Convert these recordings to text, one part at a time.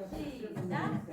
시작.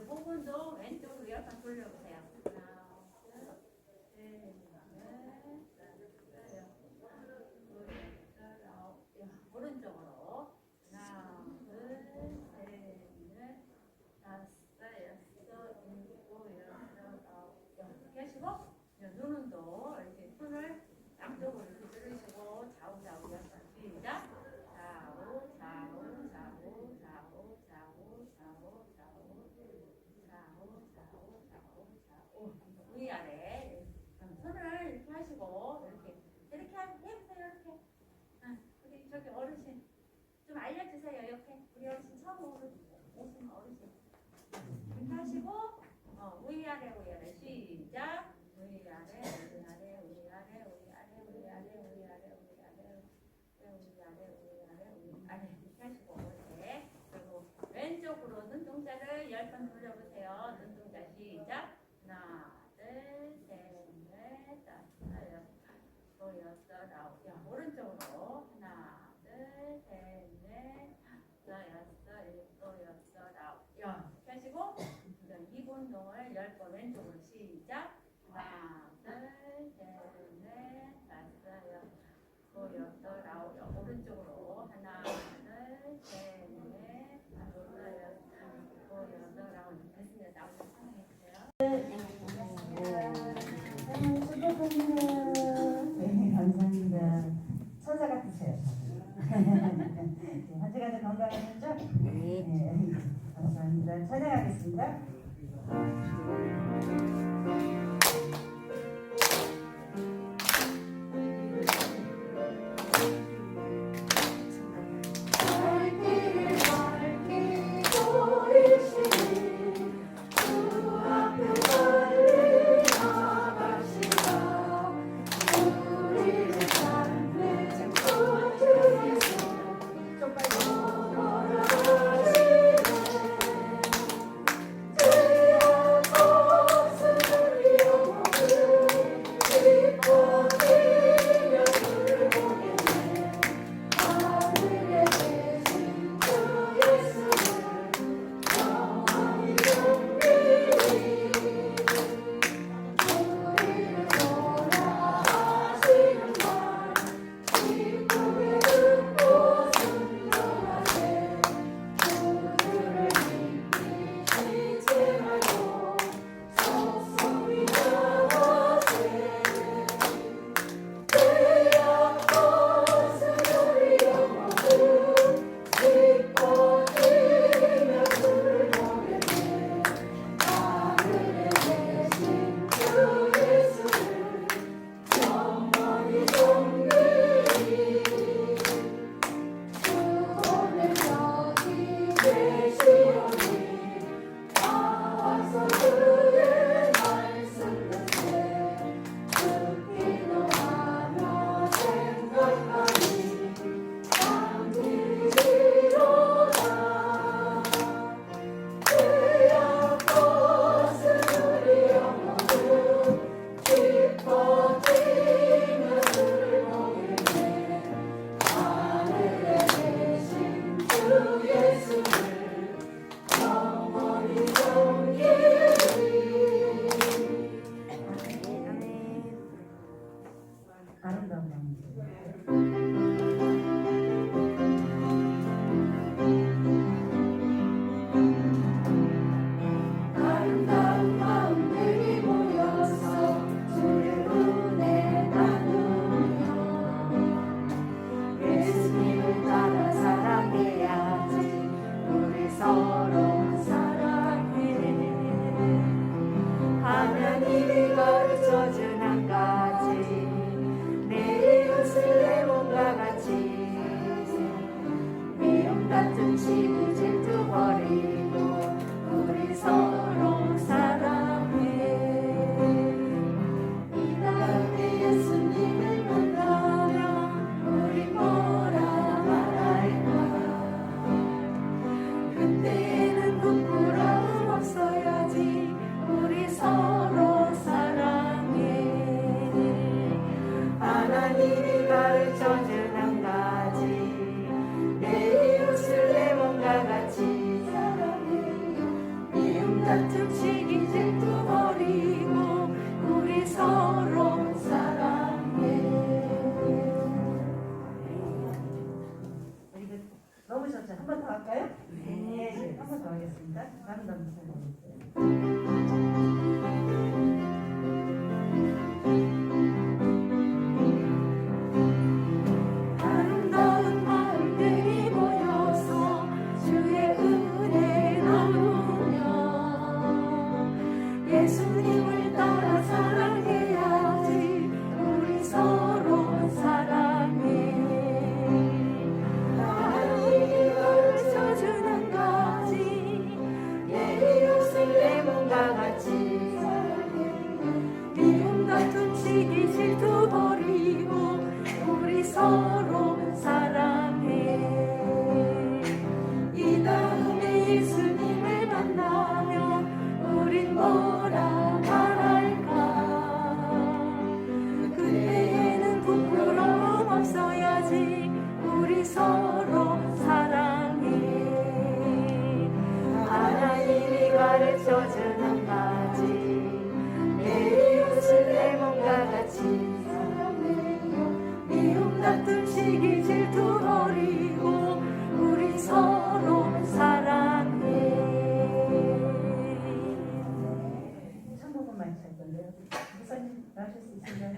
부분도 왼쪽으로 약간 돌려보세요. 오른쪽으로 하나, 둘, 셋, 넷, 다섯, 여섯, 일곱, 여덟, 아홉, 이렇게 하시고 눈은 또 이렇게 손을 양쪽으로 이렇게 들으시고 좌우좌우 시작. 좌우, 좌우, 좌우, 좌우, 좌우, 좌우, 좌우, 좌우, 위아래 손을 이렇게 하시고 이렇게 해보세요. 이렇게. 우리 저기 어르신 좀 알려주세요. 이렇게 우리 어르신 처음 오신 어르신 이렇게 하시고 위아래 시작. 위아래 이렇게 하시고 이렇게. 그리고 왼쪽으로 눈동자를 10번 돌려보세요. 눈동자 시작. 하나, 둘, 셋, 넷, 다섯, 여섯, 여덟, 아홉. 오른쪽으로 하나, 둘, 셋, 넷, 다섯, 여섯, 일곱, 여덟, 아홉. 이렇게 하시고 입 운동을 10번 왼쪽으로 시작. 하나, 둘, 셋, 넷, 다섯, 여섯, 여덟, 아홉. 오른쪽으로 하나, 둘, 셋, 넷, 다섯, 여섯, 여덟, 아홉. 됐습니다. 나오셔서 사랑해주세요. 네, 감사합니다. 천사 같으세요. 한 주간 건강하셨죠? 네. 감사합니다. 찬양하겠습니다. 주 한 번 더 하겠습니다. 아름다운 찬양. 아름다운 마음들이 모여서 주의 은혜 나누며 예수님을 따라 사랑해야지 우리 서로 사랑해 하나님이 가르쳐주는 가지 예루살렘과 같이 미움 다툼 시기 질투 버리고 우리 서로 사랑해 이 다음에 예수님을 만나면 우린 뭐라 말할까 그때에는 부끄러움 없어야지 우리 서로 사랑해 하나님이 가르쳐주는 바지 내 이웃을 내 몸과 같이 미움 다툼 시기 질투 버리고 우리 서로 사랑해 천국은 잘 건데요. 목사님 나오실 수 있으신가요?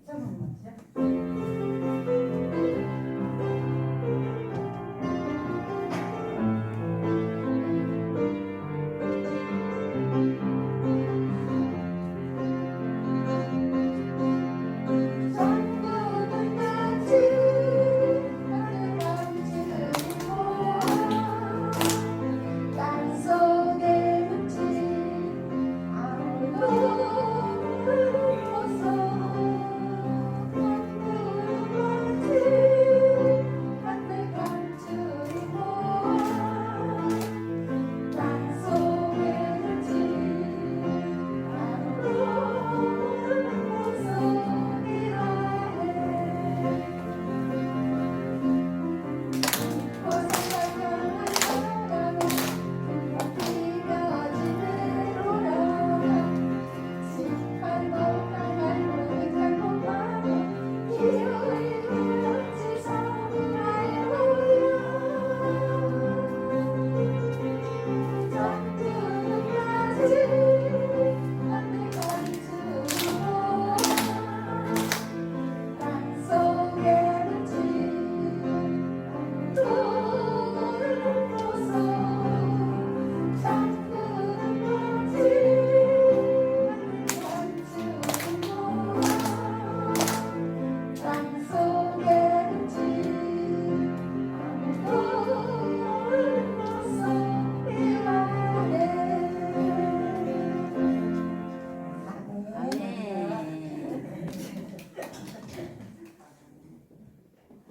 천국은 맞죠? 천국은 같이 하늘 만지고 땅속에 묻힌 아무도 모르고서 천국은 같이 하늘 감추고 땅속에 묻힌 아무도 모르고서 땅속에 묻힌 돌을 벗어 창문은 감추고 땅속에 묻힌 돌을 벗어 일어나네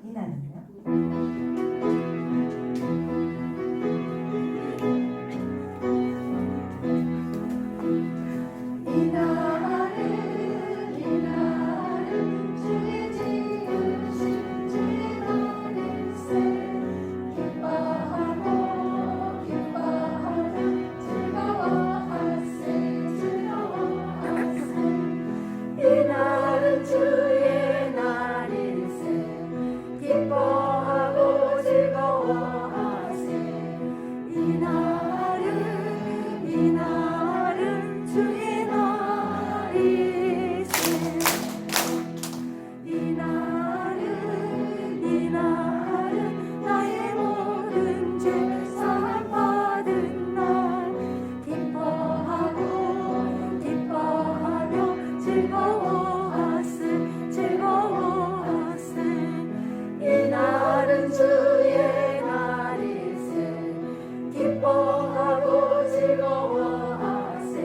이나는요? 이날은 주의 지으신 주의 날일세 기뻐하고 즐거워하세 이날은 주의 날일세 기뻐하고 즐거워하세 이날은 주의 날일세 이날은 나의 모든 죄 사함 받은 날 기뻐하고 즐거워하세 이날은 주의 날일세 기뻐하고 즐거워하세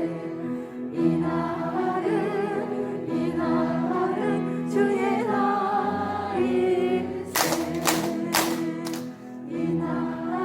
이날은 주의 날일세 이날은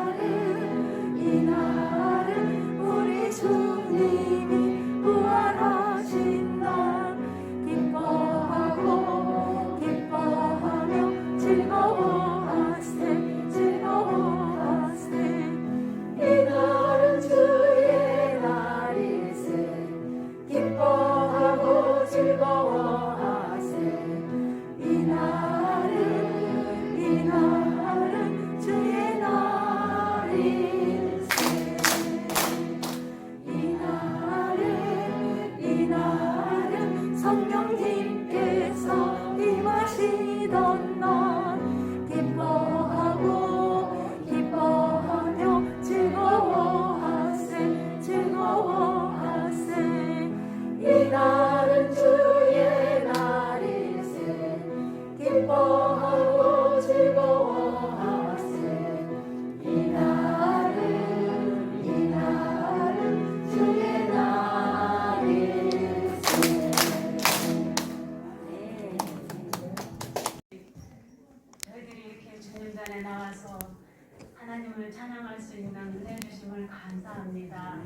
찬양할 수 있는 은혜 주심을 감사합니다.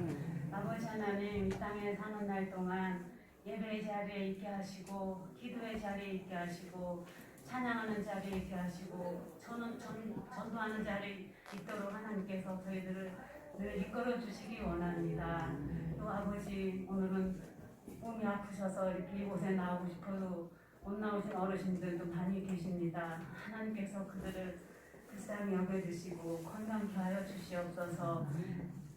아버지 하나님, 이 땅에 사는 날 동안 예배의 자리에 있게 하시고 기도의 자리에 있게 하시고 찬양하는 자리에 있게 하시고 전도하는 자리에 있도록 하나님께서 저희들을 늘 이끌어 주시기 원합니다. 또 아버지, 오늘은 몸이 아프셔서 이렇게 이곳에 나오고 싶어도 못 나오신 어르신들도 많이 계십니다. 하나님께서 그들을 불쌍히 여겨주시고 건강케 하여 주시옵소서.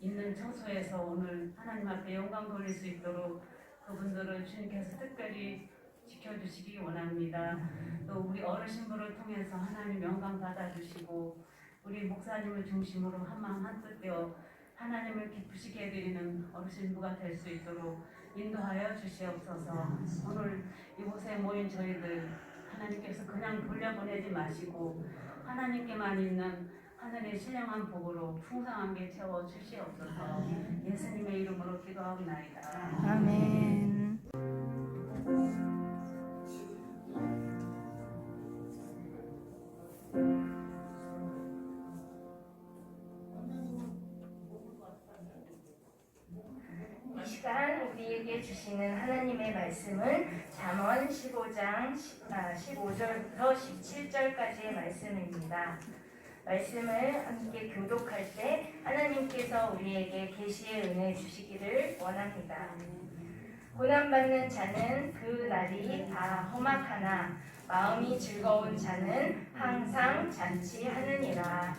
있는 처소에서 오늘 하나님 앞에 영광 돌릴 수 있도록 그분들을 주님께서 특별히 지켜주시기 원합니다. 또 우리 어르신분을 통해서 하나님 영광 받아주시고 우리 목사님을 중심으로 한마음 한뜻 되어 하나님을 기쁘시게 해드리는 어르신부가 될 수 있도록 인도하여 주시옵소서. 오늘 이곳에 모인 저희들 하나님께서 그냥 돌려보내지 마시고 하나님께만 있는 하늘의 신령한 복으로 풍성하게 채워 주시옵소서. 예수님의 이름으로 기도하옵나이다. 아멘. 이 시간 우리에게 주시는 하나님의 말씀은 잠언 15장 15절부터 17절까지의 말씀입니다. 말씀을 함께 교독할 때 하나님께서 우리에게 계시의 은혜 주시기를 원합니다. 고난받는 자는 그 날이 다 험악하나 마음이 즐거운 자는 항상 잔치하느니라.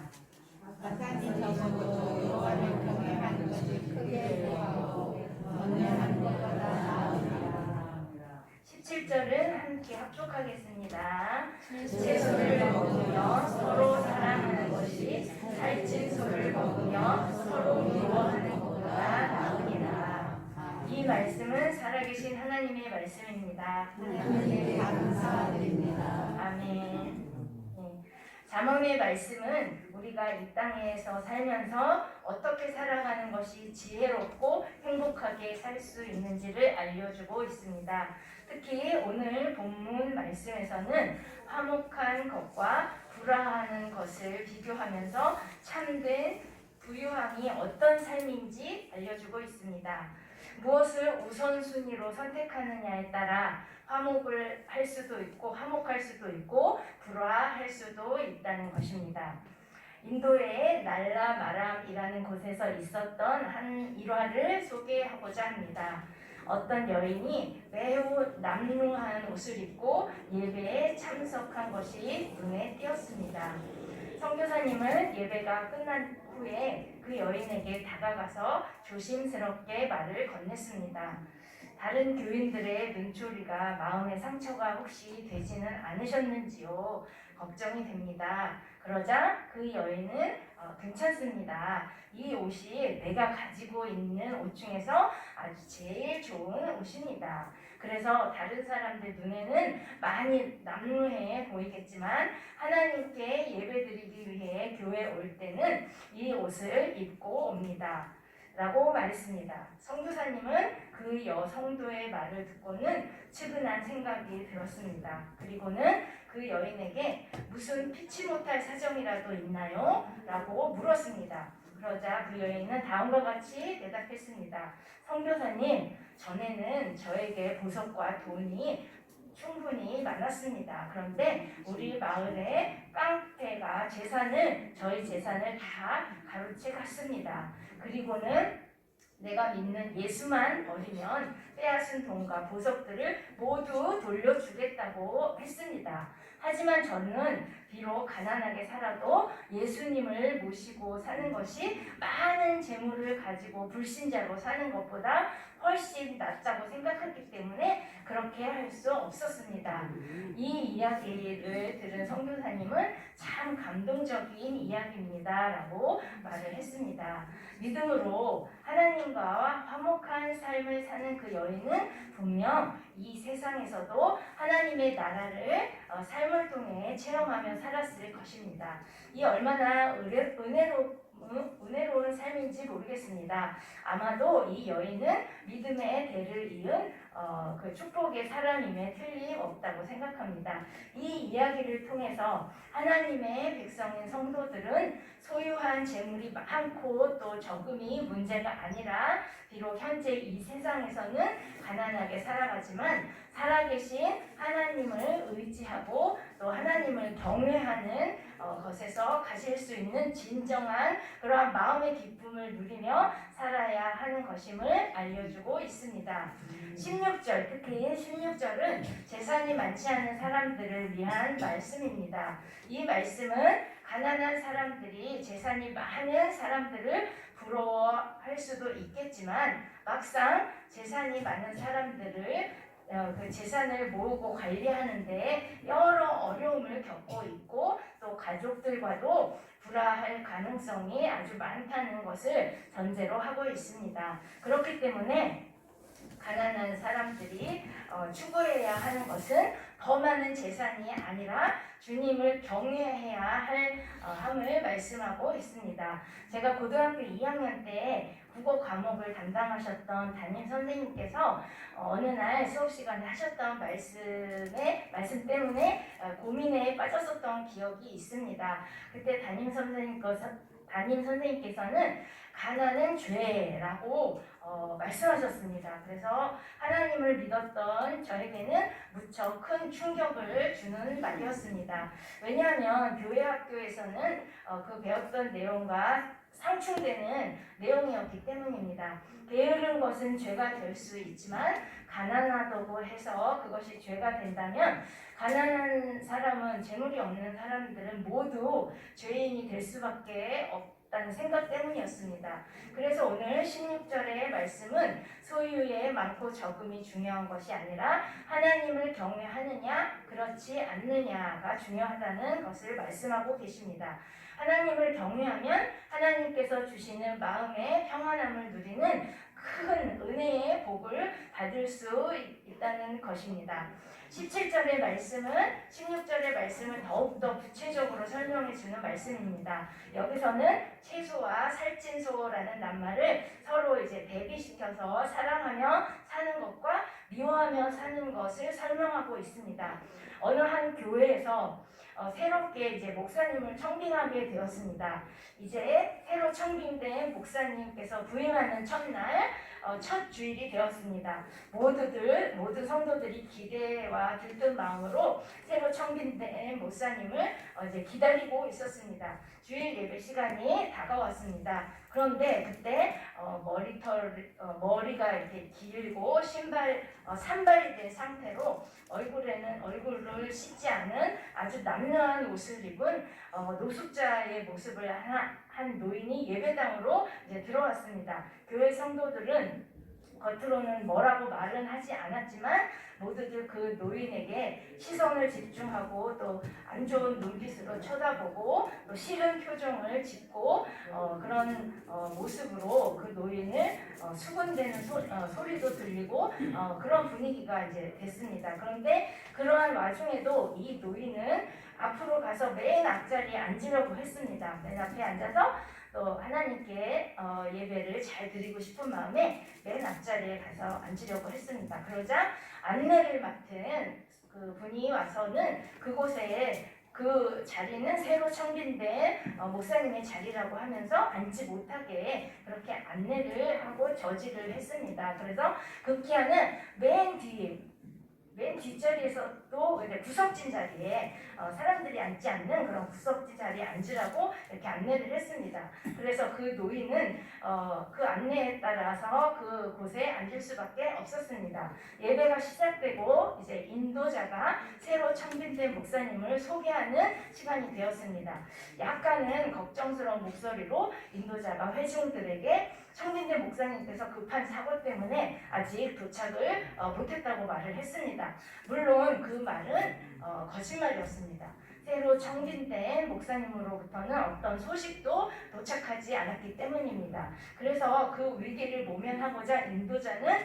사탄이 적어도 여호와를 경외하는 것이 크게 좋아하고 언행하는 것보다 나으리라. 17절은 함께 합독하겠습니다. 채소를 먹으며 서로 사랑하는 것이 살찐 소를 먹으며 서로 미워하는 것보다 나으니라. 이 말씀은 살아계신 하나님의 말씀입니다. 하나님께 감사드립니다. 아멘. 잠언의 말씀은 우리가 이 땅에서 살면서 어떻게 살아가는 것이 지혜롭고 행복하게 살 수 있는지를 알려주고 있습니다. 특히 오늘 본문 말씀에서는 화목한 것과 불화하는 것을 비교하면서 참된 부유함이 어떤 삶인지 알려주고 있습니다. 무엇을 우선순위로 선택하느냐에 따라 화목을 할 수도 있고 화목할 수도 있고 불화할 수도 있다는 것입니다. 인도의 날라마람이라는 곳에서 있었던 한 일화를 소개하고자 합니다. 어떤 여인이 매우 남루한 옷을 입고 예배에 참석한 것이 눈에 띄었습니다. 선교사님은 예배가 끝난 후에 그 여인에게 다가가서 조심스럽게 말을 건넸습니다. 다른 교인들의 눈초리가 마음의 상처가 혹시 되지는 않으셨는지요? 걱정이 됩니다. 그러자 그 여인은 괜찮습니다. 이 옷이 내가 가지고 있는 옷 중에서 아주 제일 좋은 옷입니다. 그래서 다른 사람들 눈에는 많이 남루해 보이겠지만 하나님께 예배드리기 위해 교회에 올 때는 이 옷을 입고 옵니다. 라고 말했습니다. 선교사님은 그 여성도의 말을 듣고는 측은한 생각이 들었습니다. 그리고는 그 여인에게 무슨 피치 못할 사정이라도 있나요? 라고 물었습니다. 그러자 그 여인은 다음과 같이 대답했습니다. 선교사님, 전에는 저에게 보석과 돈이 충분히 많았습니다. 그런데 우리 마을에 깡패가 저희 재산을 다 가로채 갔습니다. 그리고는 내가 믿는 예수만 버리면 빼앗은 돈과 보석들을 모두 돌려주겠다고 했습니다. 하지만 저는 비록 가난하게 살아도 예수님을 모시고 사는 것이 많은 재물을 가지고 불신자로 사는 것보다 훨씬 낫다고 생각했기 때문에 그렇게 할 수 없었습니다. 이 이야기를 들은 선교사님은 참 감동적인 이야기입니다 라고 말을 했습니다. 믿음으로 하나님과 화목한 삶을 사는 그 여인은 분명 이 세상에서도 하나님의 나라를 삶을 통해 체험하며 살았을 것입니다. 이 얼마나 은혜로운 삶인지 모르겠습니다. 아마도 이 여인은 믿음의 대를 이은 그 축복의 사람임에 틀림없다고 생각합니다. 이 이야기를 통해서 하나님의 백성인 성도들은 소유한 재물이 많고 또 적음이 문제가 아니라 비록 현재 이 세상에서는 가난하게 살아가지만 살아계신 하나님을 의지하고 또 하나님을 경외하는 것에서 가질 수 있는 진정한 그러한 마음의 기쁨을 누리며 살아야 하는 것임을 알려주고 있습니다. 16절, 특히 16절은 재산이 많지 않은 사람들을 위한 말씀입니다. 이 말씀은 가난한 사람들이 재산이 많은 사람들을 부러워할 수도 있겠지만 막상 재산이 많은 사람들을 그 재산을 모으고 관리하는데 여러 어려움을 겪고 있고 또 가족들과도 불화할 가능성이 아주 많다는 것을 전제로 하고 있습니다. 그렇기 때문에 가난한 사람들이 추구해야 하는 것은 더 많은 재산이 아니라 주님을 경외해야 함을 말씀하고 있습니다. 제가 고등학교 2학년 때 국어 과목을 담당하셨던 담임 선생님께서 어느 날 수업 시간에 하셨던 말씀 때문에 고민에 빠졌었던 기억이 있습니다. 그때 담임 선생님께서는 가난은 죄라고 말씀하셨습니다. 그래서 하나님을 믿었던 저에게는 무척 큰 충격을 주는 말이었습니다. 왜냐하면 교회 학교에서는 그 배웠던 내용과 상충되는 내용이었기 때문입니다. 게으른 것은 죄가 될 수 있지만 가난하다고 해서 그것이 죄가 된다면 가난한 사람은 재물이 없는 사람들은 모두 죄인이 될 수밖에 없다는 생각 때문이었습니다. 그래서 오늘 16절의 말씀은 소유의 많고 적음이 중요한 것이 아니라 하나님을 경외하느냐 그렇지 않느냐가 중요하다는 것을 말씀하고 계십니다. 하나님을 경외하면 하나님께서 주시는 마음의 평안함을 누리는 큰 은혜의 복을 받을 수 있다는 것입니다. 17절의 말씀은 16절의 말씀을 더욱더 구체적으로 설명해 주는 말씀입니다. 여기서는 채소와 살찐소라는 낱말을 서로 이제 대비시켜서 사랑하며 사는 것과 미워하며 사는 것을 설명하고 있습니다. 어느 한 교회에서 새롭게 이제 목사님을 청빙하게 되었습니다. 이제 새로 청빙된 목사님께서 부임하는 첫날 첫 주일이 되었습니다. 모두 성도들이 기대와 들뜬 마음으로 새로 청빙된 목사님을 이제 기다리고 있었습니다. 주일 예배 시간이 다가왔습니다. 그런데 그때 머리가 이렇게 길고 산발이 된 상태로 얼굴을 씻지 않은 아주 남루한 옷을 입은 노숙자의 모습을 한 노인이 예배당으로 이제 들어왔습니다. 교회 성도들은 겉으로는 뭐라고 말은 하지 않았지만 모두들 그 노인에게 시선을 집중하고 또 안 좋은 눈빛으로 쳐다보고 또 싫은 표정을 짓고 그런 모습으로 그 노인을 수군대는 소리도 들리고 그런 분위기가 이제 됐습니다. 그런데 그러한 와중에도 이 노인은 앞으로 가서 맨 앞자리에 앉으려고 했습니다. 맨 앞에 앉아서 또 하나님께 예배를 잘 드리고 싶은 마음에 맨 앞자리에 가서 앉으려고 했습니다. 그러자 안내를 맡은 그 분이 와서는 그곳에 그 자리는 새로 청빙된 목사님의 자리라고 하면서 앉지 못하게 그렇게 안내를 하고 저지를 했습니다. 그래서 급기야는 맨 뒷자리에서도 구석진 자리에 사람들이 앉지 않는 그런 구석진 자리에 앉으라고 이렇게 안내를 했습니다. 그래서 그 노인은 그 안내에 따라서 그곳에 앉을 수밖에 없었습니다. 예배가 시작되고 이제 인도자가 새로 청빙된 목사님을 소개하는 시간이 되었습니다. 약간은 걱정스러운 목소리로 인도자가 회중들에게 청빙된 목사님께서 급한 사고 때문에 아직 도착을 못했다고 말을 했습니다. 물론 그 말은 거짓말이었습니다. 새로 청빙된 목사님으로부터는 어떤 소식도 도착하지 않았기 때문입니다. 그래서 그 위기를 모면하고자 인도자는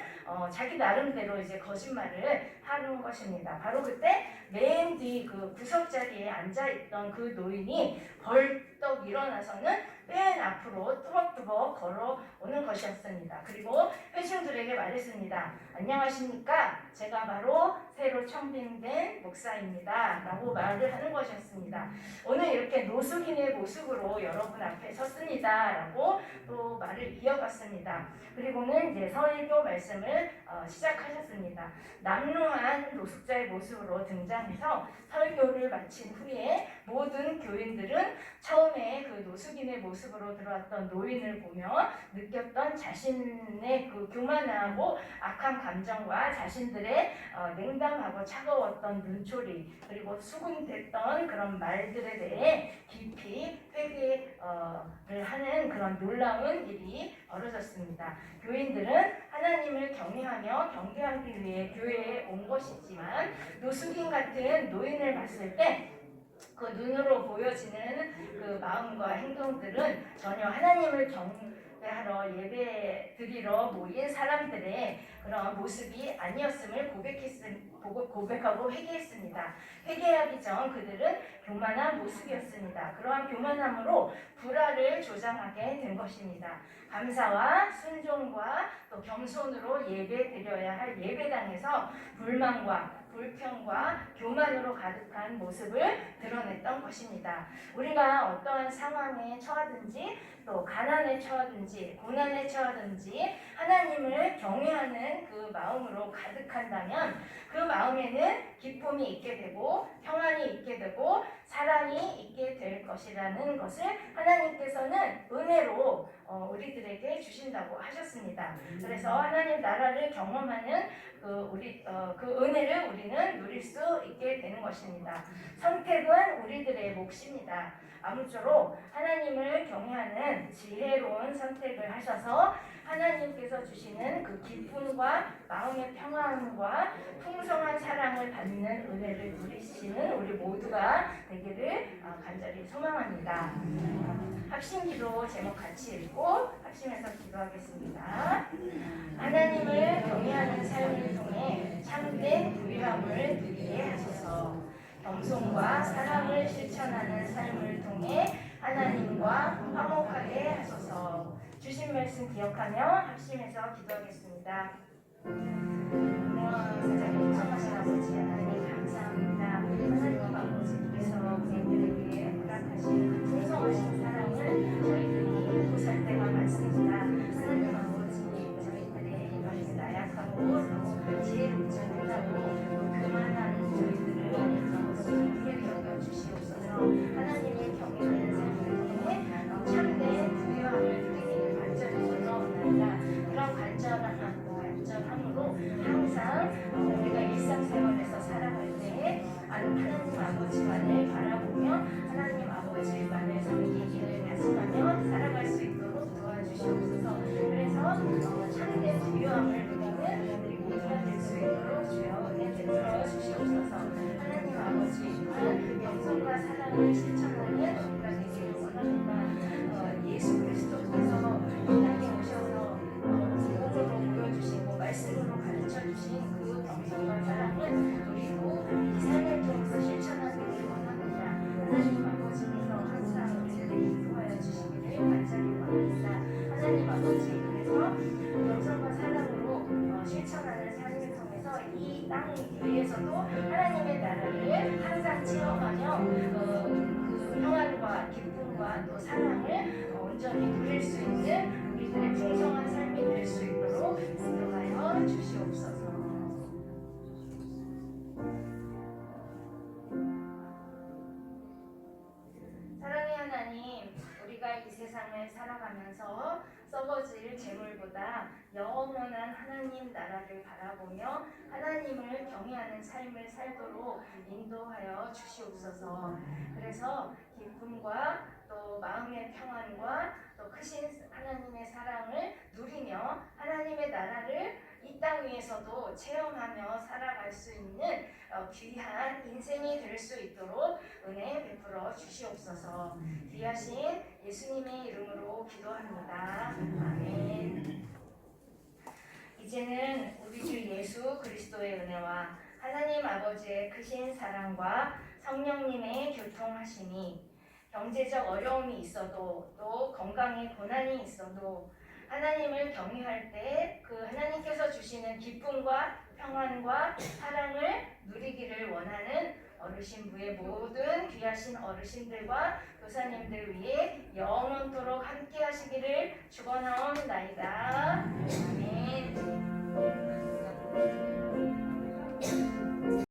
자기 나름대로 이제 거짓말을 하는 것입니다. 바로 그때 맨 뒤 그 구석 자리에 앉아 있던 그 노인이 벌떡 일어나서는 맨 앞으로 뚜벅뚜벅 걸어오는 오는 것이었습니다. 그리고 회중들에게 말했습니다. 안녕하십니까? 제가 바로 새로 청빙된 목사입니다. 라고 말을 하는 것이었습니다. 오늘 이렇게 노숙인의 모습으로 여러분 앞에 섰습니다. 라고 또 말을 이어갔습니다. 그리고는 이제 설교 말씀을 시작하셨습니다. 남루한 노숙자의 모습으로 등장해서 설교를 마친 후에 모든 교인들은 처음에 그 노숙인의 모습으로 들어왔던 노인을 보며 느꼈던 자신의 그 교만하고 악한 감정과 자신들의 냉담하고 차가웠던 눈초리 그리고 수군댔던 그런 말들에 대해 깊이 회개를 하는 그런 놀라운 일이 벌어졌습니다. 교인들은 하나님을 경외하며 경배하기 위해 교회에 온 것이지만 노숙인 같은 노인을 봤을 때 그 눈으로 보여지는 그 마음과 행동들은 전혀 하나님을 경배하러 예배 드리러 모인 사람들의 그런 모습이 아니었음을 고백하고 회개했습니다. 회개하기 전 그들은 교만한 모습이었습니다. 그러한 교만함으로 불화를 조장하게 된 것입니다. 감사와 순종과 또 겸손으로 예배 드려야 할 예배당에서 불만과 불평과 교만으로 가득한 모습을 드러냈던 것입니다. 우리가 어떠한 상황에 처하든지 또 가난에 처하든지 고난에 처하든지 하나님을 경외하는 그 마음으로 가득한다면 그 마음에는 기쁨이 있게 되고 평안이 있게 되고 사랑이 있게 될 것이라는 것을 하나님께서는 은혜로 우리들에게 주신다고 하셨습니다. 그래서 하나님 나라를 경험하는 그 은혜를 우리는 누릴 수 있게 되는 것입니다. 선택은 우리들의 몫입니다. 아무쪼록 하나님을 경외하는 지혜로운 선택을 하셔서 하나님께서 주시는 그 기쁨과 마음의 평안과 풍성한 사랑을 받는 은혜를 누리시는 우리 모두가 되기를 간절히 소망합니다. 합심기도 제목 같이 읽고 합심해서 기도하겠습니다. 하나님을 경외하는 삶을 통해 참된 부유함을 누리게 하소서. 겸손과 사랑을 실천하는 삶을 통해 하나님과 화목하게 하소서. 주신 말씀 기억하며 합심해서 기도하겠습니다. 사장님 청하신 아버지 하나님 감사합니다. 하나님 아버지께서 우리들에게 허락하신 풍성하신 사랑을 저희들이 보살 때가 많습니다. 하나님 아버지 저희들의 이렇게 나약하고 또 지혜롭지 못하고 교만한 저희들을 아버지 긍휼히 여겨 주시옵소서. 하나님의 경외하는 삶을 통해 참된 부유함을 누리기를 간절히 원하옵나이다. 그런 간절함으로 항상 우리가 일상생활에서 살아갈 때에 하나님 아버지만을 바라보며 하나님 아버지만을 섬기기를 다짐하며 살아갈 수 있도록 도와주시옵소서. 그래서 참된 부유함을 누리는 우리 모두가 될 수 있도록 주여 은혜 베풀어 주시옵소서. 하나님 아버지 영성과 사랑을 실천하는 우리가 되기를 원합니다. 예수 그리스도께서 이 땅에 오셔서 몸으로 보여주시고 말씀으로 가르쳐주신 그 영성과 사랑을 우리도 이 삶을 통해서 실천하기를 원합니다. 하나님 아버지께서 항상 우리들을 인도하여 주시기를 간절히 원합니다. 하나님 아버지 그래서 영성과 사랑으로 실천하는 삶을 통해서 이 땅 위에서도 하나님의 나라를 항상 체험하며 그 평안과 기쁨과 또 사랑을 온전히 누릴 수 있는 우리들의 풍성한 삶이 될 수 있도록 인도하여 주시옵소서. 사랑의 하나님, 우리가 이 세상을 살아가면서 썩어질 재물보다 영원한 하나님 나라를 바라보며 하나님을 경외하는 삶을 살도록 인도하여 주시옵소서. 그래서 기쁨과 또 마음의 평안과 또 크신 하나님의 사랑을 누리며 하나님의 나라를 이 땅 위에서도 체험하며 살아갈 수 있는 귀한 인생이 될 수 있도록 은혜 베풀어 주시옵소서. 귀하신 예수님의 이름으로 기도합니다. 아멘. 이제는 우리 주 예수 그리스도의 은혜와 하나님 아버지의 크신 사랑과 성령님의 교통하심이 경제적 어려움이 있어도 또 건강에 고난이 있어도 하나님을 경외할 때 그 하나님께서 주시는 기쁨과 평안과 사랑을 누리기를 원하는 어르신부의 모든 귀하신 어르신들과 교사님들 위해 영원토록 함께 하시기를 축원하옵나이다. 아멘.